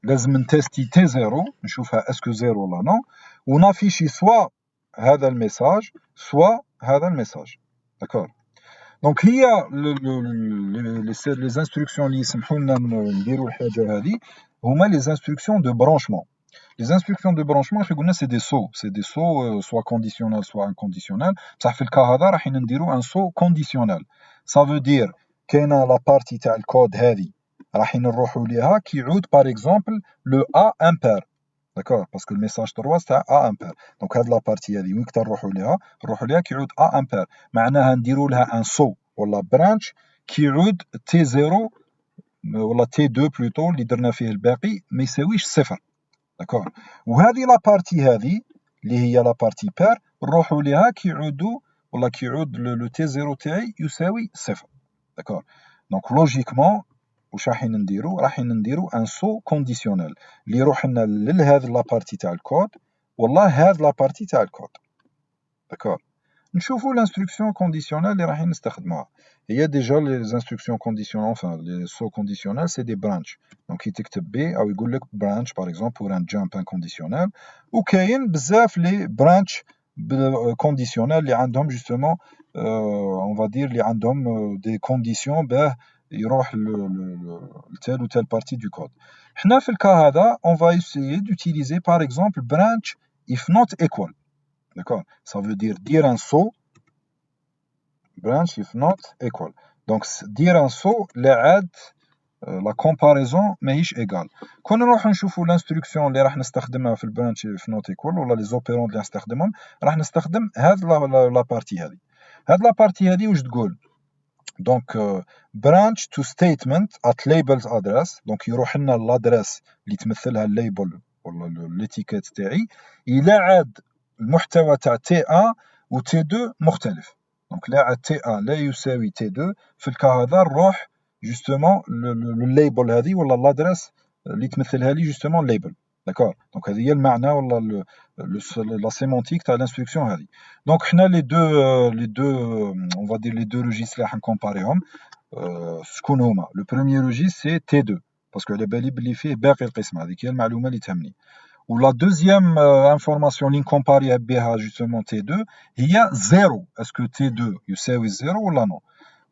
لازم نتيستي تي 0 نشوفها اسكو 0 ولا نو ونافيشي سوا هذا الميساج سوا هذا الميساج. داكور. دونك هي لي زانستركسيون اللي يسمحوا لنا نديروا الحاجه هذه هما لي زانستركسيون دو برانشمون. لي زانستركسيون دو برانشمون كي قلنا سي دي سو سوا كونديسيونيل سوا انكونديسيونيل. بصح في الكا هذا راح نديروا ان سو كونديسيونيل. سا فو دير كاينه لا بارتي تاع الكود هذه راح نروحوا ليها كي يعود باغ اكزومبل لو ا امبير. داكور. باسكو الميساج 3 تاع ا امبير. دونك هاد لا بارتي هذه وين نروحوا ليها كي يعود ا امبير معناها نديروا لها ان سو ولا برانش كي يعود تي 0 ولا تي 2 بلوتو اللي درنا فيه الباقي ما يساويش صفر. داكور. وهذه لا بارتي هذه اللي هي لا بارتي بير نروحوا ليها كي يعودوا ولا كي يعود لو تي 0 تاعي يساوي صفر. داكور. دونك لوجيكمون واش راح نديرو ان سو كونديسيونيل اللي يروح لنا لهذا لا بارتي تاع الكود والله هذا لا بارتي تاع الكود. داكور. نشوفوا لانستركسيون كونديسيونيل اللي راح نستخدموها. هي ديجا لي انستركسيون كونديسيونيل enfin لي سو كونديسيونيل سي دي برانش. دونك كي تكتب بي او يقول لك برانش باغ اكزومبل بور ان جامب انكونديسيونيل. وكاين بزاف لي برانش كونديسيونيل اللي عندهم جوستومون اون فا دير اللي عندهم دي كونديسيون باه يروح لتال و تال بارتي دو كود. حنا في الكا هذا اون فا ايسيي دوتيليزي باغ اكزومبل برانش if not equal. D'accord. Ça veut dire un saut branch if not equal. Donc dire un saut لا عاد لا كومباريزون ماهيش ايغال. كون نروحو نشوفو لانستركسيون اللي راح نستخدمها في البرانش في نوت ايكوال ولا لي زوبيرون اللي نستخدمهم، راح نستخدم هاد لا بارتي هادي. هاد لا بارتي هادي واش تقول؟ دونك برانش تو ستيتمنت ات ليبلز ادريس، دونك يروح لنا الادريس اللي تمثلها الليبل ولا ليتيكيت تاعي، الى عاد المحتوى تاع تي ا و تي 2 مختلف. دونك لا عاد تي ا لا يساوي تي 2، في الكا هذا نروح جوستومون الليبل هذه ولا الادريس اللي تمثلها لي جوستومون الليبل. داكور، دونك هذه هي المعنى ولا لا سيمونتيك تاع الانستركسيون هذه. دونك حنا لي دو اون فا دير لي دو روجيس اللي راح نكومباريهم شكون هما؟ لو بروميير روجيس سي تي 2 باسكو على بالي بلي فيه باقي القسم، هذيك هي المعلومه اللي تهمني. و لا دوزيام انفورماسيون اللي نكومباري بها جوستومون تي 2 هي زيرو، اسكو تي 2 يساوي زيرو ولا نو.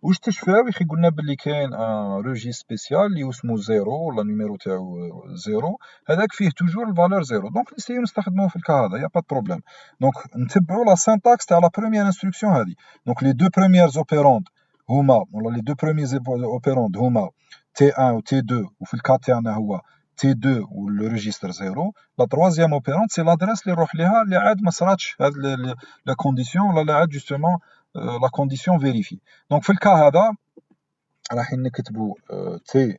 واش تشفاو يخي؟ قلنا بلي كاين ان روجي سبيسيال اللي اسمو زيرو ولا نيميرو تاعو زيرو، هذاك فيه توجور الفالور زيرو، دونك نسيو نستخدموه في الكا هذا، يا با بروبليم. دونك نتبعو لا سانتاكس تاع لا بروميير انستركسيون هذه. دونك لي دو برومييرز اوبيروند هما ولا لي دو برومييرز اوبيروند هما تي 1 و تي 2، وفي الكا تاعنا هو تي 2 و لو ريجيستر زيرو. لا تروازيام اوبيروند سي لادريس اللي نروح ليها اللي عاد ما صراتش هاد لا كونديسيون ولا اللي عاد جوستومون لا كونديسيون فيريفي. دونك في الكا هذا راح نكتبو تي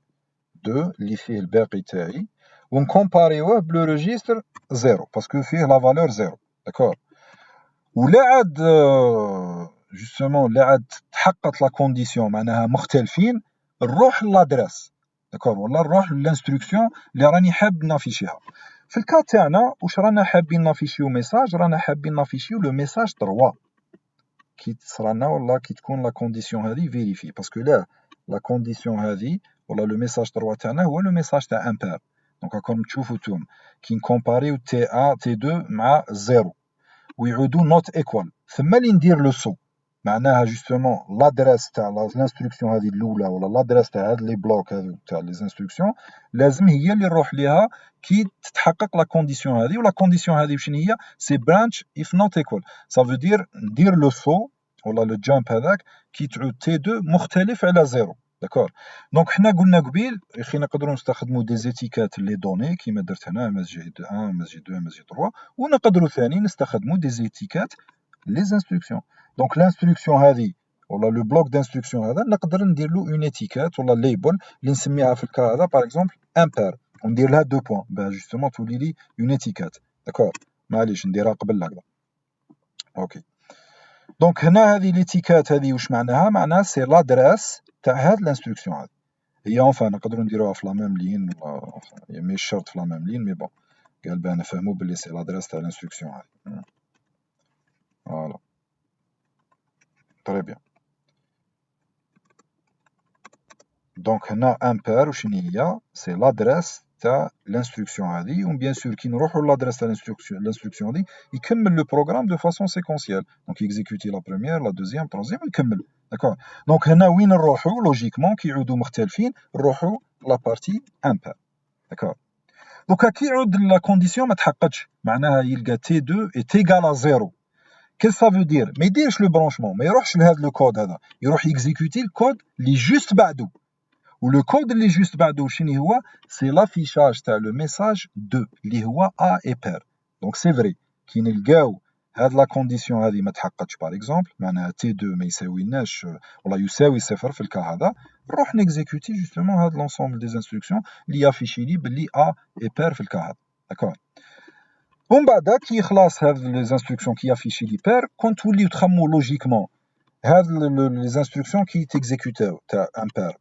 2 اللي فيه الباقي تاعي ونكومباريوه بلو ريجيستر زيرو باسكو فيه لا فالور زيرو. داكور، ولا عاد جوستومون لا عاد تحققت لا كونديسيون معناها مختلفين، نروح لادريس. داكور، ولا نروح للانستركسيون اللي راني حاب نافيشيها. في الكا تاعنا واش رانا حابين نافيشيو ميساج؟ رانا حابين نافيشيو لو ميساج 3 كي تصرانا ولا كي تكون لا كونديسيون هذه فيريفي، باسكو لا كونديسيون هذه ولا لو ميساج 3 تاعنا هو لو ميساج تاع امبير. دونك راكم تشوفوا توم كي نكومباريو تي 1 تي 2 مع زيرو ويعودوا نوت ايكوال، ثم اللي ندير لو سو معناها جوستومون لادريس تاع الانستركسيون هذه الاولى ولا لادريس تاع هاد لي بلوك هذو تاع لي انستركسيون لازم هي اللي نروح ليها كي تتحقق لا كونديسيون هذه. ولا كونديسيون هذه شنو هي؟ سي برانش اف نوت ايكوال، سا فو دير ندير لو سو ولا لو جامب هذاك كي تعود تي 2 مختلف على زيرو. داكور، دونك حنا قلنا قبيل يخي نقدروا نستخدموا دي زيتيكات لي دوني كيما درت هنا MSG 1 MSG 2 MSG 3، ونقدروا ثاني نستخدموا دي زيتيكات لي انستركسيون. دونك الانستركسيون هذه ولا لو بلوك دانستركسيون هذا نقدر ندير له اون ايتيكات ولا ليبل اللي نسميها في الكا هذا باغ اكزومبل امبير، وندير لها 2 بوين باه جوستومون تولي لي اون ايتيكات. داكور، معليش نديرها قبل هكذا. اوكي، دونك هنا هذه ليتيكات هذه واش معناها؟ معناها سي لادريس تاع هاد الانستركسيون هذه هي. اونفا نقدروا نديروها في لا ميم لين ولا ماشي شرط في لا ميم لين، مي بون قال باه نفهموا بلي سي لادريس تاع الانستركسيون هذه. فوالا تري بيان. دونك هنا امبير وشنو هي؟ سي لادريس تاع الانستركسيون هذه، و بيان سور كي نروحوا لادريس تاع الانستركسيون هذه يكمل لو بروغرام دو فاسون سيكونسيال، دونك يكزيكوتي لا بروميير لا دوزيام تروزيام ويكمل. داكور، دونك هنا وين نروحوا لوجيكمون كي يعودوا مختلفين نروحوا لا بارتي امبير. داكور، دوكا كي يعود لا كونديسيون ما تحققش معناها يلقى تي 2 ايتيغال زيرو. كيس سا فو دير؟ ما يديرش لو برونشمون، ما يروحش لهذا لو كود هذا، يروح يكزيكوتي الكود اللي جوست بعده. ولو كود اللي جوست بعده شنو هو؟ سي لافيشاج تاع لو ميساج 2 اللي هو ا اي بير. دونك سي فري كي نلقاو هاد لا كونديسيون هذه ما تحققتش باغ اكزومبل معناها تي 2 ما يساويناش ولا يساوي صفر في الكا هذا، نروح نيكزيكوتي جوستومون هاد لونسومبل دي انستركسيون اللي يافيشي لي بلي ا اي بير في الكا هذا. داكور، ومن بعد كي خلاص هاد لي انستركسيون كي يافيشي لي بير كون توليو تخمو لوجيكمون هاد لي انستركسيون كي تيكزيكوتاو تاع امبير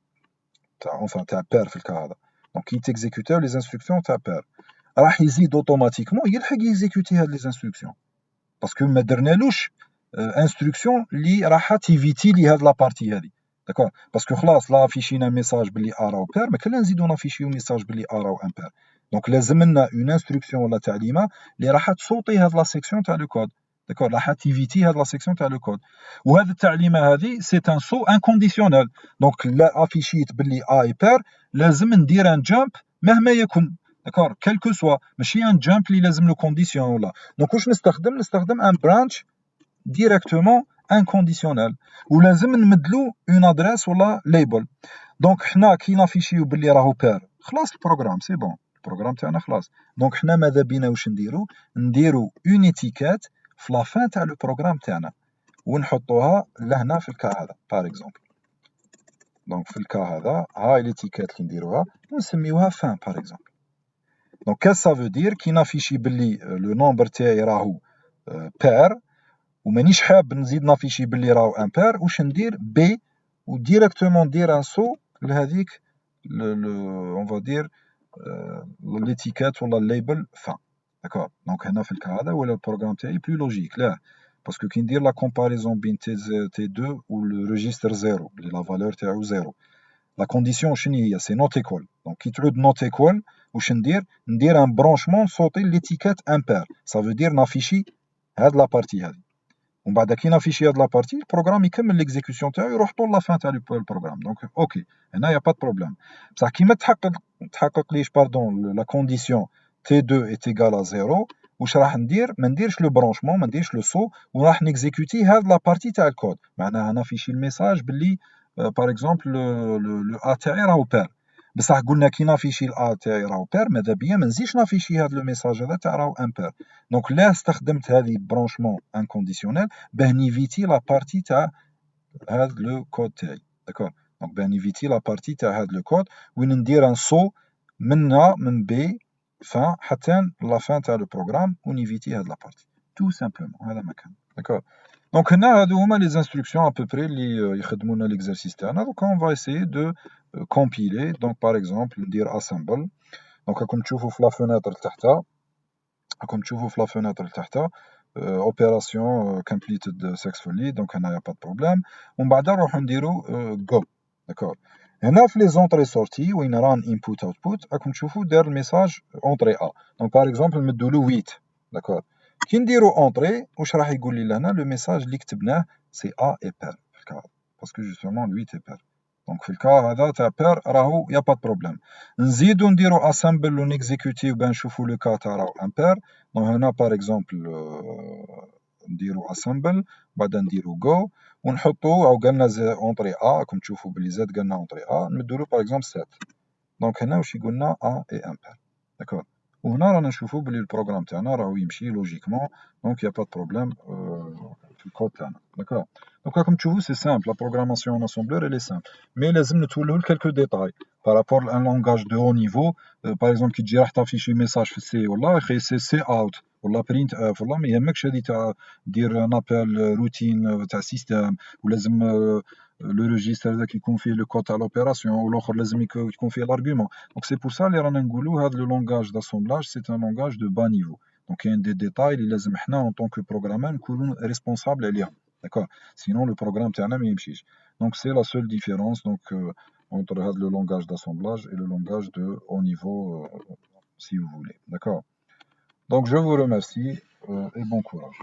تاع تاع بير في الكا هذا. دونك كي تيكزيكوتاو لي انستركسيون تاع بير راح يزيد اوتوماتيكمون يلحق يكزيكوتي هاد لي انستركسيون باسكو ما درنالوش انستركسيون اللي راح تيفيتي لي هاد لابارتي هادي. داكور، باسكو خلاص لا فيشينا ميساج بلي ا راهو بير، ما كان نزيدو نافيشيو ميساج بلي ا راهو امبير. دونك لازم لنا اون انستركسيون ولا تعليمه اللي راح تصوتي هاد لا سيكسيون تاع لو كود. داكور، راح تيفيتي هاد لا سيكسيون تاع لو كود، وهاد التعليمه هذه سي ان سو انكونديسيونيل. دونك لا افيشيت بلي ا اي بير لازم ندير ان جامب مهما يكن. داكور، كالكو سوا ماشي ان جامب اللي لازم له كونديسيون ولا. دونك واش نستخدم ان برانش ديريكتومون انكونديسيونيل، ولازم نمدلو اون ادريس ولا ليبل. دونك حنا كي نافيشيو بلي راهو بير خلاص البروغرام سي بون، البروغرام تاعنا خلاص. دونك حنا ماذا بينا واش نديرو اون ايتيكات في لا فان تاع لو بروغرام تاعنا ونحطوها لهنا في الكا هذا باغ اكزومبل. دونك في الكا هذا هاي ليتيكات كي نديروها ونسميوها فان باغ اكزومبل. دونك كاش سا فو دير كي نافيشي بلي لو نومبر تاعي راهو بير ومانيش حاب نزيد نافيشي بلي راهو امبير، واش ندير بي وديريكتومون ندير ان سو لهذيك اون فا دير ليتيكات ولا الليبل فان. داكور. دونك هنا في الكا هذا ولا البروغرام تاعي بلو لوجيك. لا باسكو كي ندير لا كومباريزون بين تي دو و لو ريجستر زيرو بلي لا فالور تاعو زيرو، لا كونديسيون شنو هي؟ سي نوت ايكوال. دونك كي تعود نوت ايكوال واش ندير ان برونشمون صوتي ليتيكات امبير، سا فو دير نافيشي هاد لا بارتي هادي، ومن بعد كي نافيشي هاد لا بارتي البروغرام يكمل ليكزيكسيون تاعو يروح طول لا فان تاع البروغرام. دونك اوكي هنا يا با بروبليم. بصح كي ما تحقق ليش باردون لا كونديسيون تي 2 ايت ايغال ا زيرو، واش راح ندير؟ ما نديرش لو برونشمون، ما نديرش لو سو، وراح نيكزيكوتي هاد لا بارتي تاع الكود. معناها نافيشي الميساج باللي باغ اكزومبل لو ا تاعي راهو بير، بصح قلنا كي نافيشي الا تاعي راهو بير ماذا بيا ما نزيدش نافيشي هاد لو ميساج هذا تاع راهو امبير. دونك لا استخدمت هذه برونشمون انكونديسيونيل باه نيفيتي لا بارتي تاع هاد لو كود تاعي. داكور. دونك باه نيفيتي لا بارتي تاع هاد لو كود وين ندير ان سو من بي فان حتى لا فان تاع لو بروغرام ونيفيتي هاد لا بارتي تو سامبلومون. هذا ما كان. داكور. دونك هنا هادو هما لي انستركسيون ابوبري اللي يخدموا لنا ليكزارسيس تاعنا. دونك اون فا اسيي دو كومبيلي. دونك باغ اكزومبل ندير اسامبل. دونك راكم تشوفوا في لا فونيتر تحتها، راكم تشوفوا في لا فونيتر تحتها اوبيراسيون كومبليتد سكسفولي. دونك هنا يا با بروبليم. ومن بعد نروحو نديرو جو. داكور. هنا في لي زونطري سورتي وين ران انبوت اوتبوت راكم تشوفوا دار الميساج اونطري ا. دونك باغ اكزومبل نمدولو 8. داكور. كي نديرو اونطري واش راح يقول لي لهنا؟ لو ميساج اللي كتبناه سي ا اي بير في الكا هذا، باسكو جوستومون 8 اي بير. دونك في الكا هذا تاع بير راهو يا با بروبليم. نزيدو نديرو اسامبل و نيكزيكوتيو باه نشوفو لو كا تاع راهو امبير. دونك هنا باغ اكزومبل نديرو اسامبل بعدا نديرو جو ونحطو او قالنا اونطري ا. راكم تشوفوا بلي زاد قالنا اونطري ا، نمدولو باغ اكزومبل 7. دونك هنا واش يقولنا ا اي امبير. داكور. وهنا رانا نشوفو بلي البروغرام تاعنا راهو يمشي لوجيكمون. دونك يا با بروبليم في الكود تاعنا. داكور. دونك راكم تشوفوا سي سامبل، لا بروغراماسيون ان اسامبلور الي سامبل، مي لازم نتولوا لكالكو ديتاي بارابور لان لونغاج دو هو نيفو. باغ اكزومبل كي تجي راح تافيشي ميساج في السي والله خي سي اوت ولا برينت اف والله ما يهمكش هادي تاع دير نابيل روتين تاع سيستم، ولازم لو ريجيستر هذاك يكون فيه لو كود تاع لوبيراسيون والاخر لازم يكون فيه لارغيومون. دونك سي بور سا اللي رانا نقولوا هذا لو لونغاج داسومبلاج سي ان لونغاج دو با نيفو. دونك كاين دي ديتاي اللي لازم حنا اون طونك بروغرامور نكونوا ريسبونسابل عليهم. داكور. سينون لو بروغرام تاعنا ما يمشيش. دونك سي لا سول ديفيرونس دونك entre le langage d'assemblage et le langage de haut niveau, si vous voulez. D'accord. Donc je vous remercie et bon courage.